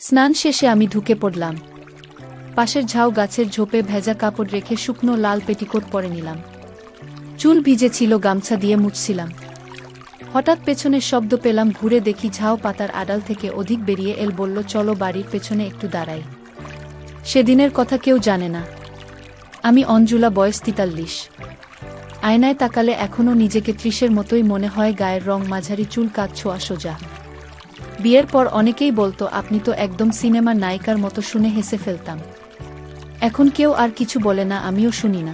স্নান শেষে আমি ঢুকে পড়লাম। পাশের ঝাউ গাছের ঝোপে ভেজা কাপড় রেখে শুকনো লাল পেটিকোট পরে নিলাম। চুল ভিজে ছিল, গামছা দিয়ে মুছছিলাম। হঠাৎ পেছনের শব্দ পেলাম, ঘুরে দেখি ঝাউ পাতার আড়াল থেকে অধিক বেরিয়ে এল বলল, চলো বাড়ির পেছনে একটু দাঁড়াই। সেদিনের কথা কেউ জানে না। আমি অঞ্জুলা, বয়স 43। আয়নায় তাকালে এখনও নিজেকে 30-এর মতোই মনে হয়। গায়ের রং মাঝারি, চুল কাঁধ ছোঁয়া সোজা। বিয়ের পর অনেকেই বলতো আপনি তো একদম সিনেমার নায়িকার মতো, শুনে হেসে ফেলতাম। এখন কেউ আর কিছু বলে না, আমিও শুনি না।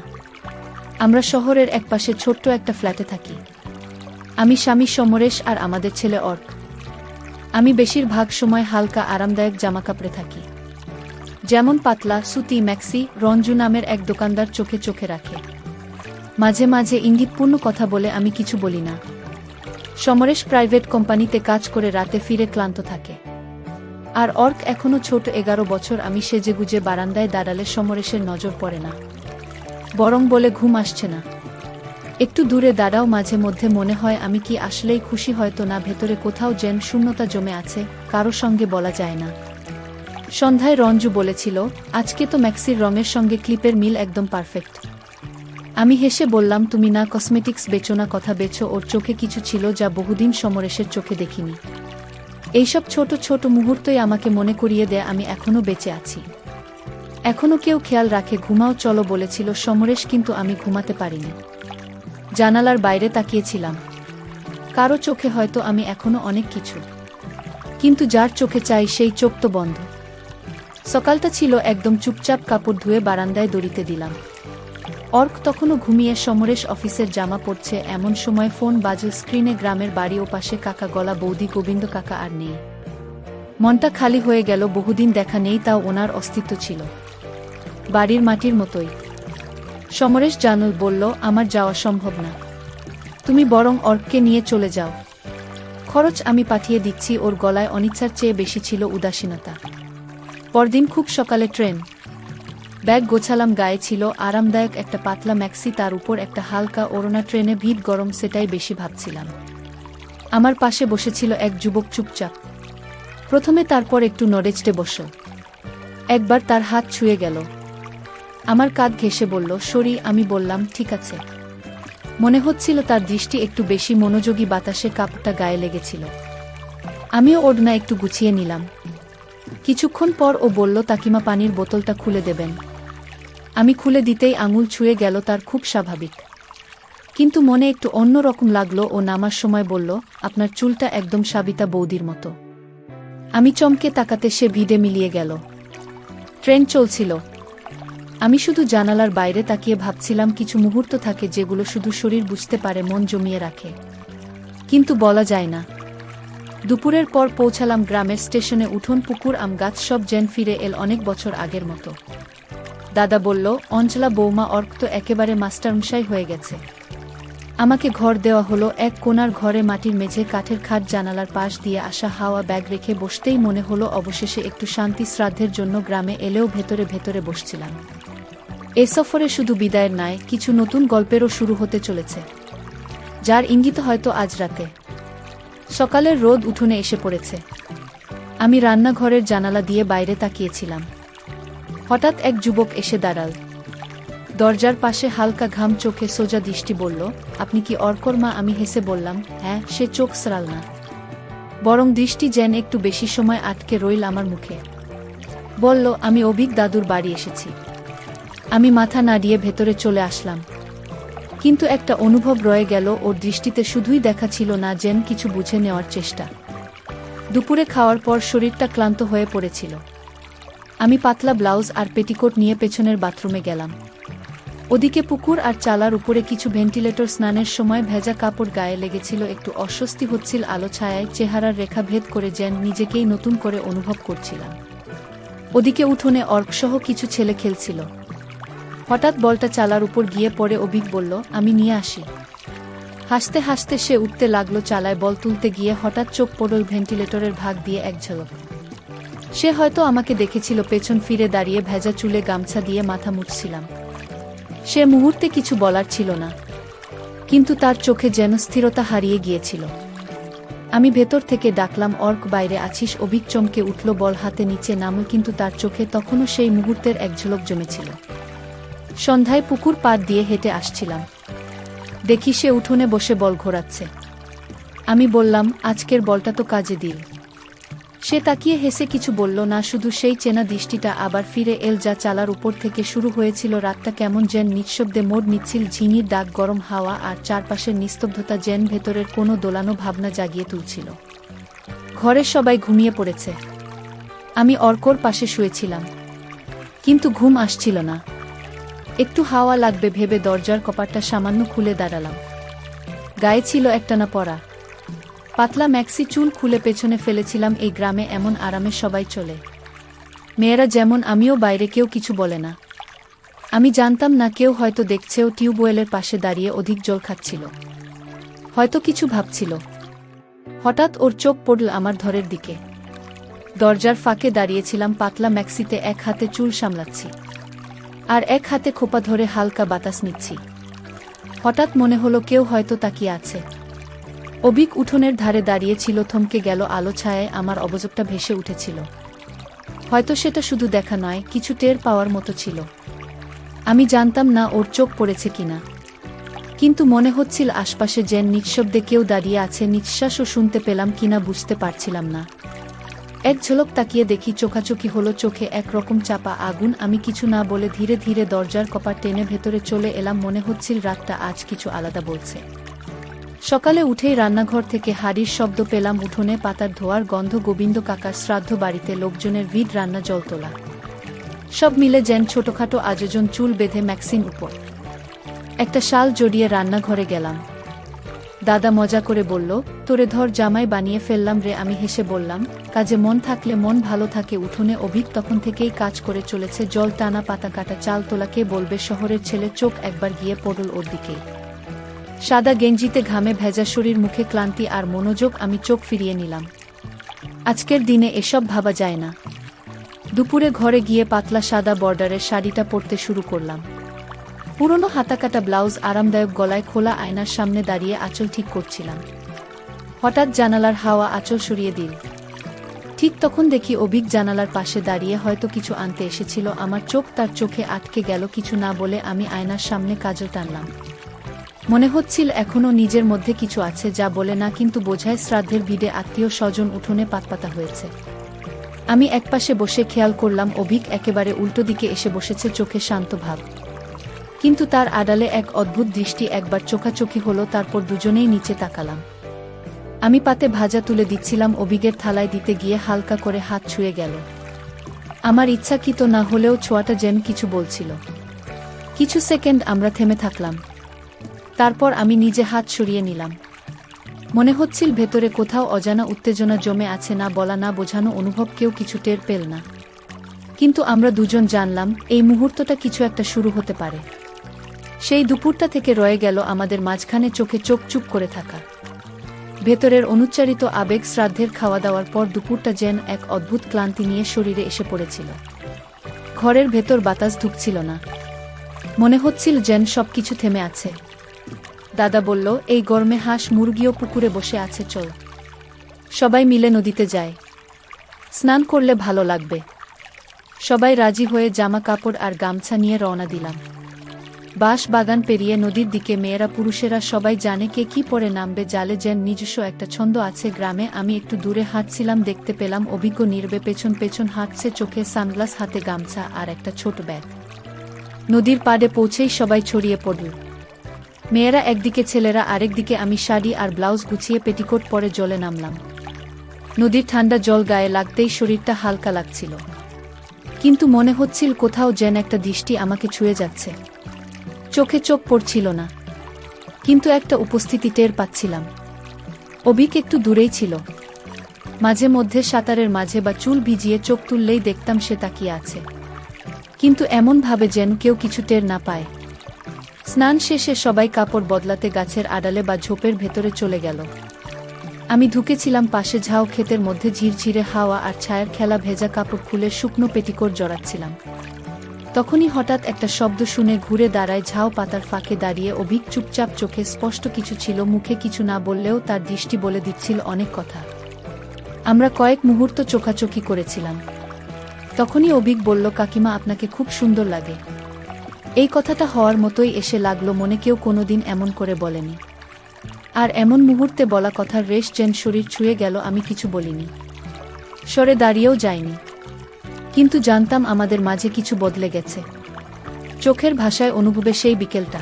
আমরা শহরের একপাশে ছোট্ট একটা ফ্ল্যাটে থাকি। আমি, স্বামী সমরেশ আর আমাদের ছেলে অর্ক। আমি বেশিরভাগ সময় হালকা আরামদায়ক জামাকাপড়ে থাকি, যেমন পাতলা, সুতি, ম্যাক্সি। রঞ্জু নামের এক দোকানদার চোখে চোখে রাখে। মাঝে মাঝে ইঙ্গিতপূর্ণ কথা বলে, আমি কিছু বলি না। সমরেশ প্রাইভেট কোম্পানিতে কাজ করে রাতে ফিরে ক্লান্ত থাকে। আর অর্ক এখনো ছোট, 11 বছর। আমি সেজেগুজে বারান্দায় দাঁড়ালে সমরেশের নজর পড়ে না, বরং বলে, ঘুম আসছে না, একটু দূরে দাঁড়াও। মাঝে মধ্যে মনে হয় আমি কি আসলেই খুশি, হয়তো না, ভেতরে কোথাও যেন শূন্যতা জমে আছে, কারো সঙ্গে বলা যায় না। সন্ধ্যায় রঞ্জু বলেছিল, আজকে তো ম্যাক্সির রঙের সঙ্গে ক্লিপের মিল একদম পারফেক্ট। আমি হেসে বললাম, তুমি না কসমেটিক্স বেচো না, কথা বেচো। ওর চোখে কিছু ছিল যা বহুদিন সমরেশের চোখে দেখিনি। এইসব ছোট ছোট মুহূর্তই আমাকে মনে করিয়ে দেয় আমি এখনো বেঁচে আছি, এখনো কেউ খেয়াল রাখে। ঘুমাও চলো বলেছিল সমরেশ, কিন্তু আমি ঘুমাতে পারিনি। জানালার বাইরে তাকিয়েছিলাম। কারো চোখে হয়তো আমি এখনো অনেক কিছু, কিন্তু যার চোখে চাই সেই চোখ তো বন্ধ। সকালটা ছিল একদম চুপচাপ। কাপড় ধুয়ে বারান্দায় দড়িতে দিলাম। অর্ক তখনও ঘুমিয়ে, সমরেশ অফিসের জামা পরছে। এমন সময় ফোন বাজল। স্ক্রিনে গ্রামের বাড়ি ও পাশে কাকা গলা, বৌদি গোবিন্দ কাকা আর নেই। মনটা খালি হয়ে গেল। বহুদিন দেখা নেই, তাও ওনার অস্তিত্ব ছিল বাড়ির মাটির মতোই। সমরেশ জানুল বলল, আমার যাওয়া সম্ভব না, তুমি বরং অর্ককে নিয়ে চলে যাও। খরচ আমি পাঠিয়ে দিচ্ছি। ওর গলায় অনিচ্ছার চেয়ে বেশি ছিল উদাসীনতা। পরদিন খুব সকালে ট্রেন। ব্যাগ গোছালাম। গায়ে ছিল আরামদায়ক একটা পাতলা ম্যাক্সি, তার উপর একটা হালকা ওড়না। ট্রেনে ভিড়, গরম, সেটাই বেশি ভাবছিলাম। আমার পাশে বসেছিল এক যুবক, চুপচাপ। প্রথমে, তারপর একটু নড়েচড়ে বসল। একবার তার হাত ছুঁয়ে গেল। আমার কাঁধ ঘেঁষে বলল, সরি। আমি বললাম, ঠিক আছে। মনে হচ্ছিল তার দৃষ্টি একটু বেশি মনোযোগী। বাতাসে কাপড়টা গায়ে লেগেছিল। আমিও ওড়না একটু গুছিয়ে নিলাম। কিছুক্ষণ পর ও বলল, তাকিমা, পানির বোতলটা খুলে দেবেন। আমি খুলে দিতেই আঙুল ছুঁয়ে গেল তার। খুব স্বাভাবিক, কিন্তু মনে একটু অন্য রকম লাগলো। ও নামার সময় বলল, আপনার চুলটা একদম সাবিতা বৌদির মতো। আমি চমকে তাকাতে সে ভিড়ে মিলিয়ে গেল। ট্রেন চলছিল। আমি শুধু জানালার বাইরে তাকিয়ে ভাবছিলাম। কিছু মুহূর্ত থাকে যেগুলো শুধু শরীর বুঝতে পারে, মন জমিয়ে রাখে, কিন্তু বলা যায় না। দুপুরের পর পৌঁছালাম গ্রামের স্টেশনে। উঠোন, পুকুর, আম গাছ, সব যেন ফিরে এল অনেক বছর আগের মতো। দাদা বলল, অঞ্চলা বৌমা, অর্ক তো একেবারে মাস্টারমশাই হয়ে গেছে। আমাকে ঘর দেওয়া হলো। এক কোণার ঘরে, মাটির মেঝে, কাঠের খাট, জানালার পাশ দিয়ে আসা হাওয়া। ব্যাগ রেখে বসতেই মনে হলো অবশেষে একটু শান্তি। শ্রাদ্ধের জন্য গ্রামে এলেও ভেতরে ভেতরে বসছিলাম। এ সফরে শুধু বিদায়ের নয়, কিছু নতুন গল্পেরও শুরু হতে চলেছে, যার ইঙ্গিত হয়তো আজ রাতে। সকালের রোদ উঠোনে এসে পড়েছে। আমি রান্নাঘরের জানালা দিয়ে বাইরে তাকিয়েছিলাম। হঠাৎ এক যুবক এসে দাঁড়াল। দরজার পাশে, হালকা ঘাম চোখে, সোজা দৃষ্টি। বলল, আপনি কি অর্কর মা? আমি হেসে বললাম, হ্যাঁ। সে চোখ সরাল না, বরং দৃষ্টি যেন একটু বেশি সময় আটকে রইল আমার মুখে। বলল, আমি অভিক দাদুর বাড়ি এসেছি। আমি মাথা নাড়িয়ে ভেতরে চলে আসলাম, কিন্তু একটা অনুভব রয়ে গেল। ওর দৃষ্টিতে শুধুই দেখা ছিল না, যেন কিছু বুঝে নেওয়ার চেষ্টা। দুপুরে খাওয়ার পর শরীরটা ক্লান্ত হয়ে পড়েছিল। আমি পাতলা ব্লাউজ আর পেটিকোট নিয়ে পেছনের বাথরুমে গেলাম। ওদিকে পুকুর আর চালার উপরে কিছু ভেন্টিলেটর। স্নানের সময় ভেজা কাপড় গায়ে লেগেছিল। একটু অস্বস্তি হচ্ছিল আলো ছায়ায়। চেহারার রেখা ভেদ করে যেন নিজেকেই নতুন করে অনুভব করছিলাম। ওদিকে উঠোনে অর্কসহ কিছু ছেলে খেলছিল। হঠাৎ বলটা চালার উপর গিয়ে পড়ে। অভিক বলল, আমি নিয়ে আসি। হাসতে হাসতে সে উঠতে লাগলো। চালায় বল তুলতে গিয়ে হঠাৎ চোখ পড়ল ভেন্টিলেটরের ভাগ দিয়ে এক ঝলক। সে হয়তো আমাকে দেখেছিল। পেছন ফিরে দাঁড়িয়ে ভেজা চুলে গামছা দিয়ে মাথা মুছছিলাম। সে মুহূর্তে কিছু বলার ছিল না, কিন্তু তার চোখে যেন স্থিরতা হারিয়ে গিয়েছিল। আমি ভেতর থেকে ডাকলাম, অর্ক বাইরে আছিস? অভিক চমকে উঠল, বল হাতে নিচে নামল, কিন্তু তার চোখে তখনও সেই মুহূর্তের এক ঝলক জমেছিল। সন্ধ্যায় পুকুর পাড় দিয়ে হেঁটে আসছিলাম, দেখি সে উঠোনে বসে বল ঘোরাচ্ছে। আমি বললাম, আজকের বলটা তো কাজে দিল। সে তাকিয়ে হেসে কিছু বলল না, শুধু সেই চেনা দৃষ্টিটা আবার ফিরে এল, যা চালার উপর থেকে শুরু হয়েছিল। রাতটা কেমন যেন নিঃশব্দে মোড় নিচ্ছিল, ঝিনির ডাক, গরম হাওয়া আর চারপাশের নিস্তব্ধতা যেন ভেতরের কোনো দোলানো ভাবনা জাগিয়ে তুলছিল। ঘরের সবাই ঘুমিয়ে পড়েছে, আমি অর্কর পাশে শুয়েছিলাম, কিন্তু ঘুম আসছিল না। একটু হাওয়া লাগবে ভেবে দরজার কপাটটা সামান্য খুলে দাঁড়ালাম। গায়ে ছিল একটানা পরা পাতলা ম্যাক্সি, চুল খুলে পেছনে ফেলেছিলাম। এই গ্রামে এমন আরামে সবাই চলে, মেয়েরা যেমন, আমিও বাইরে, কেউ কিছু বলে না। আমি জানতাম না, কেউ হয়তো দেখছেও, টিউবওয়েলের পাশে দাঁড়িয়ে অধিক জল খাচ্ছিল, হয়তো কিছু ভাবছিল। হঠাৎ ওর চোখ পড়ল আমার ধরের দিকে। দরজার ফাঁকে দাঁড়িয়েছিলাম, পাতলা ম্যাক্সিতে এক হাতে চুল সামলাচ্ছি আর এক হাতে খোপা ধরে হালকা বাতাস নিচ্ছি। হঠাৎ মনে হলো কেউ হয়তো তাকিয়ে আছে। অভিক উঠোনের ধারে দাঁড়িয়েছিল, থমকে গেল। আলো ছায়ায় আমার অবজবটা ভেসে উঠেছিল। হয়তো সেটা শুধু দেখা নয়, কিছু টের পাওয়ার মতো ছিল। আমি জানতাম না ওর চোখ পড়েছে কিনা, কিন্তু মনে হচ্ছিল আশপাশে যেন নিঃশব্দে কেউ দাঁড়িয়ে আছে। নিঃশ্বাসও শুনতে পেলাম কিনা বুঝতে পারছিলাম না। এক ঝলক তাকিয়ে দেখি, চোখাচোখি হলো, চোখে একরকম চাপা আগুন। আমি কিছু না বলে ধীরে ধীরে দরজার কপাট টেনে ভেতরে চলে এলাম। মনে হচ্ছিল রাতটা আজ কিছু আলাদা বলছে। সকালে উঠেই রান্নাঘর থেকে হাঁড়ির শব্দ পেলাম, উঠোনে পাতার ধোয়ার গন্ধ, গোবিন্দ কাকার শ্রাদ্ধ বাড়িতে লোকজনের ভিড়, রান্না, জল তোলা, সব মিলে যেন ছোটখাটো আয়োজন। চুল বেঁধে ম্যাক্সিন উপর একটা শাল জড়িয়ে রান্নাঘরে গেলাম। দাদা মজা করে বলল, তোরে ধর, জামাই বানিয়ে ফেললাম রে। আমি হেসে বললাম, কাজে মন থাকলে মন ভালো থাকে। উঠোনে অভিক তখন থেকেই কাজ করে চলেছে, জল টানা, পাতা কাটা, চাল তোলা। কে বলবে শহরের ছেলে? চোখ একবার গিয়ে পড়ল ওর দিকেই। সাদা গেঞ্জিতে ঘামে ভেজা শরীর, মুখে ক্লান্তি আর মনোযোগ। আমি চোখ ফিরিয়ে নিলাম। আজকের দিনে এসব ভাবা যায় না। দুপুরে ঘরে গিয়ে পাতলা সাদা বর্ডারের শাড়িটা পরতে শুরু করলাম। পুরনো হাতাকাটা ব্লাউজ, আরামদায়ক, গলায় খোলা। আয়নার সামনে দাঁড়িয়ে আঁচল ঠিক করছিলাম। হঠাৎ জানালার হাওয়া আঁচল সরিয়ে দিল। ঠিক তখন দেখি অভিক জানালার পাশে দাঁড়িয়ে, হয়তো কিছু আনতে এসেছিল। আমার চোখ তার চোখে আটকে গেল। কিছু না বলে আমি আয়নার সামনে কাজল টানলাম। মনে হচ্ছিল এখনও নিজের মধ্যে কিছু আছে, যা বলে না, কিন্তু বোঝায়। শ্রাদ্ধের ভিড়ে আত্মীয় স্বজন উঠোনে পাতপাতা হয়েছে। আমি একপাশে বসে খেয়াল করলাম, অভিক একেবারে উল্টো দিকে এসে বসেছে, চোখে শান্ত ভাব, কিন্তু তার আড়ালে এক অদ্ভুত দৃষ্টি। একবার চোখাচোখি হলো, তারপর দুজনেই নিচে তাকালাম। আমি পাতে ভাজা তুলে দিচ্ছিলাম, অভিকের থালায় দিতে গিয়ে হালকা করে হাত ছুঁয়ে গেল। আমার ইচ্ছাকৃত না হলেও ছোঁয়াটা যেন কিছু বলছিল। কিছু সেকেন্ড আমরা থেমে থাকলাম, তারপর আমি নিজে হাত সরিয়ে নিলাম। মনে হচ্ছিল ভেতরে কোথাও অজানা উত্তেজনা জমে আছে, না বলা না বোঝানো অনুভব। কেউ কিছু টের পেল না, কিন্তু আমরা দুজন জানলাম এই মুহূর্তটা কিছু একটা শুরু হতে পারে। সেই দুপুরটা থেকে রয়ে গেল আমাদের মাঝখানে চোখে চোখ চুপ করে থাকা, ভেতরের অনুচ্চারিত আবেগ। শ্রাদ্ধের খাওয়া দাওয়ার পর দুপুরটা যেন এক অদ্ভুত ক্লান্তি নিয়ে শরীরে এসে পড়েছিল। ঘরের ভেতর বাতাস ঢুকছিল না, মনে হচ্ছিল যেন সবকিছু থেমে আছে। দাদা বলল, এই গরমে হাঁস মুরগিও পুকুরে বসে আছে, চল সবাই মিলে নদীতে যায়, স্নান করলে ভালো লাগবে। সবাই রাজি হয়ে জামা কাপড় আর গামছা নিয়ে রওনা দিলাম। বাঁশ বাগান পেরিয়ে নদীর দিকে। মেয়েরা পুরুষেরা সবাই জানে কে কি পরে নামবে। জালে যেন নিজস্ব একটা ছন্দ আছে গ্রামে। আমি একটু দূরে হাঁটছিলাম, দেখতে পেলাম অভিজ্ঞ নীরবে পেছন পেছন হাঁটছে, চোখে সানগ্লাস, হাতে গামছা আর একটা ছোট ব্যাগ। নদীর পাড়ে পৌঁছেই সবাই ছড়িয়ে পড়ল, মেয়েরা একদিকে, ছেলেরা আরেকদিকে। আমি শাড়ি আর ব্লাউজ গুছিয়ে পেটিকোট পরে জলে নামলাম। নদীর ঠান্ডা জল গায়ে লাগতেই শরীরটা হালকা লাগছিল, কিন্তু মনে হচ্ছিল কোথাও যেন একটা দৃষ্টি আমাকে ছুঁয়ে যাচ্ছে। চোখে চোখ পড়ছিল না, কিন্তু একটা উপস্থিতি টের পাচ্ছিলাম। অভিক একটু দূরেই ছিল, মাঝে মধ্যে সাঁতারের মাঝে বা চুল ভিজিয়ে চোখ তুললেই দেখতাম সে তাকিয়ে আছে, কিন্তু এমন ভাবে যেন কেউ কিছু টের না পায়। স্নান শেষে সবাই কাপড় বদলাতে গাছের আড়ালে বা ঝোপের ভেতরে চলে গেল। আমি ঢুকেছিলাম পাশে ঝাউ ক্ষেতের মধ্যে। ঝিরঝিরে হাওয়া আর ছায়ার খেলা, ভেজা কাপড় খুলে শুকনো পেটিকোট জড়াচ্ছিলাম। তখনই হঠাৎ একটা শব্দ শুনে ঘুরে দাঁড়ায়। ঝাউ পাতার ফাঁকে দাঁড়িয়ে অভিক চুপচাপ, চোখে স্পষ্ট কিছু ছিল, মুখে কিছু না বললেও তার দৃষ্টি বলে দিচ্ছিল অনেক কথা। আমরা কয়েক মুহূর্ত চোখাচোখি করেছিলাম। তখনই অভিক বলল, কাকিমা, আপনাকে খুব সুন্দর লাগে। এই কথাটা হওয়ার মতোই এসে লাগলো মনে, কেউ কোনোদিন এমন করে বলেনি। আর এমন মুহূর্তে বলা কথার রেশ যেন শরীর ছুঁয়ে গেল। আমি কিছু বলিনি, সরে দাঁড়িয়েও যাইনি, কিন্তু জানতাম আমাদের মাঝে কিছু বদলে গেছে। চোখের ভাষায়, অনুভবে সেই বিকেলটা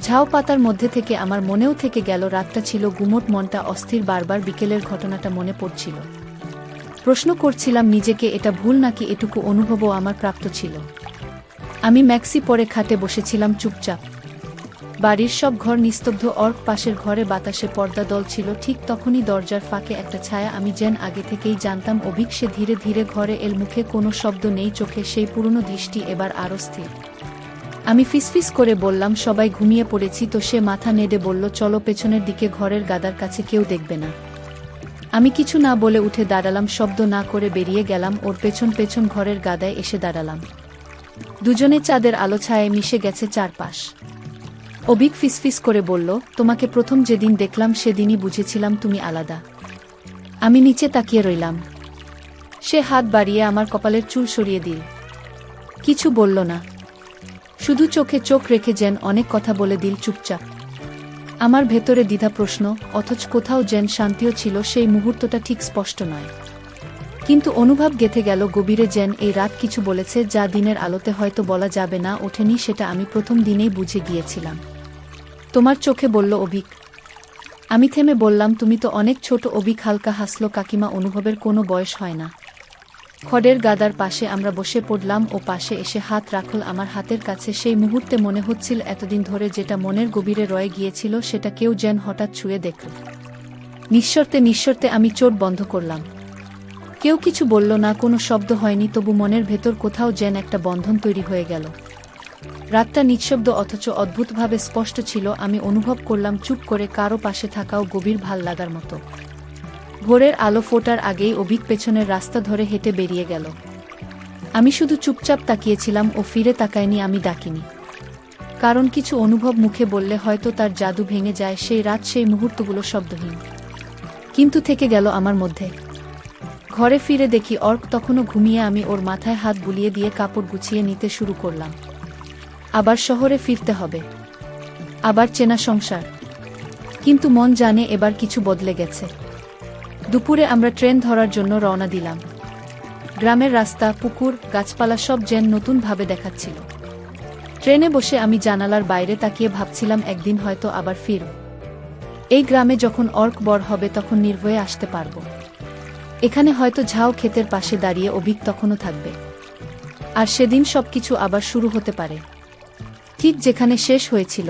ঝাউ পাতার মধ্যে থেকে আমার মনেও থেকে গেল। রাতটা ছিল গুমোট, মনটা অস্থির, বারবার বিকেলের ঘটনাটা মনে পড়ছিল। প্রশ্ন করছিলাম নিজেকে, এটা ভুল নাকি এটুকু অনুভবও আমার প্রাপ্ত ছিল। আমি ম্যাক্সি পরে খাটে বসেছিলাম চুপচাপ। বাড়ির সব ঘর নিস্তব্ধ। অর্ক পাশের ঘরে বাতাসে পর্দা দল ছিল। ঠিক তখনই দরজার ফাঁকে একটা ছায়া। আমি যেন আগে থেকেই জানতাম অভিক। সে ধীরে ধীরে ঘরে এল, মুখে কোনো শব্দ নেই, চোখে সেই পুরনো দৃষ্টি, এবার আরও স্থির। আমি ফিসফিস করে বললাম, সবাই ঘুমিয়ে পড়েছি তো? সে মাথা নেড়ে বলল, চলো পেছনের দিকে, ঘরের গাদার কাছে, কেউ দেখবে না। আমি কিছু না বলে উঠে দাঁড়ালাম, শব্দ না করে বেরিয়ে গেলাম। ওর পেছন পেছন ঘরের গাদায় এসে দাঁড়ালাম। দুজনে চাঁদের আলো ছায়ায় মিশে গেছে চারপাশ। অভিক ফিসফিস করে বলল, তোমাকে প্রথম যেদিন দেখলাম সেদিনই বুঝেছিলাম তুমি আলাদা। আমি নিচে তাকিয়ে রইলাম। সে হাত বাড়িয়ে আমার কপালের চুল সরিয়ে দিল। কিছু বলল না, শুধু চোখে চোখ রেখে যেন অনেক কথা বলে দিল চুপচাপ। আমার ভেতরে দ্বিধা, প্রশ্ন, অথচ কোথাও যেন শান্তিও ছিল। সেই মুহূর্তটা ঠিক স্পষ্ট নয়, কিন্তু অনুভব গেঁথে গেল গভীরে। যেন এই রাত কিছু বলেছে, যা দিনের আলোতে হয়তো বলা যাবে না। ওঠেনি, সেটা আমি প্রথম দিনেই বুঝে গিয়েছিলাম। তোমার চোখে, বলল অভিক। আমি থেমে বললাম, তুমি তো অনেক ছোট। অভিক হালকা হাসল, কাকিমা, অনুভবের কোনো বয়স হয় না। খড়ের গাদার পাশে আমরা বসে পড়লাম। ও পাশে এসে হাত রাখল আমার হাতের কাছে। সেই মুহূর্তে মনে হচ্ছিল এতদিন ধরে যেটা মনের গভীরে রয়ে গিয়েছিল সেটা কেউ যেন হঠাৎ ছুঁয়ে দেখল। নিঃশর্তে নিঃশর্তে আমি চোখ বন্ধ করলাম। কেউ কিছু বলল না, কোনো শব্দ হয়নি, তবু মনের ভেতর কোথাও যেন একটা বন্ধন তৈরি হয়ে গেল। রাতটা নিঃশব্দ অথচ অদ্ভুতভাবে স্পষ্ট ছিল। আমি অনুভব করলাম চুপ করে কারো পাশে থাকাও গভীর ভাল লাগার মতো। ভোরের আলো ফোটার আগেই অভিক পেছনের রাস্তা ধরে হেঁটে বেরিয়ে গেল। আমি শুধু চুপচাপ তাকিয়েছিলাম। ও ফিরে তাকায়নি, আমি ডাকিনি, কারণ কিছু অনুভব মুখে বললে হয়তো তার জাদু ভেঙে যায়। সেই রাত, সেই মুহূর্তগুলো শব্দহীন, কিন্তু থেকে গেল আমার মধ্যে। ঘরে ফিরে দেখি অর্ক তখনও ঘুমিয়ে। আমি ওর মাথায় হাত বুলিয়ে দিয়ে কাপড় গুছিয়ে নিতে শুরু করলাম। আবার শহরে ফিরতে হবে, আবার চেনা সংসার, কিন্তু মন জানে এবার কিছু বদলে গেছে। দুপুরে আমরা ট্রেন ধরার জন্য রওনা দিলাম। গ্রামের রাস্তা, পুকুর, গাছপালা সব যেন নতুনভাবে দেখাচ্ছিল। ট্রেনে বসে আমি জানালার বাইরে তাকিয়ে ভাবছিলাম, একদিন হয়তো আবার ফিরব এই গ্রামে। যখন অর্ক বড় হবে তখন নির্ভয়ে আসতে পারব এখানে। হয়তো ঝাউ ক্ষেতের পাশে দাঁড়িয়ে অভিক তখনও থাকবে। আর সেদিন সবকিছু আবার শুরু হতে পারে, ঠিক যেখানে শেষ হয়েছিল।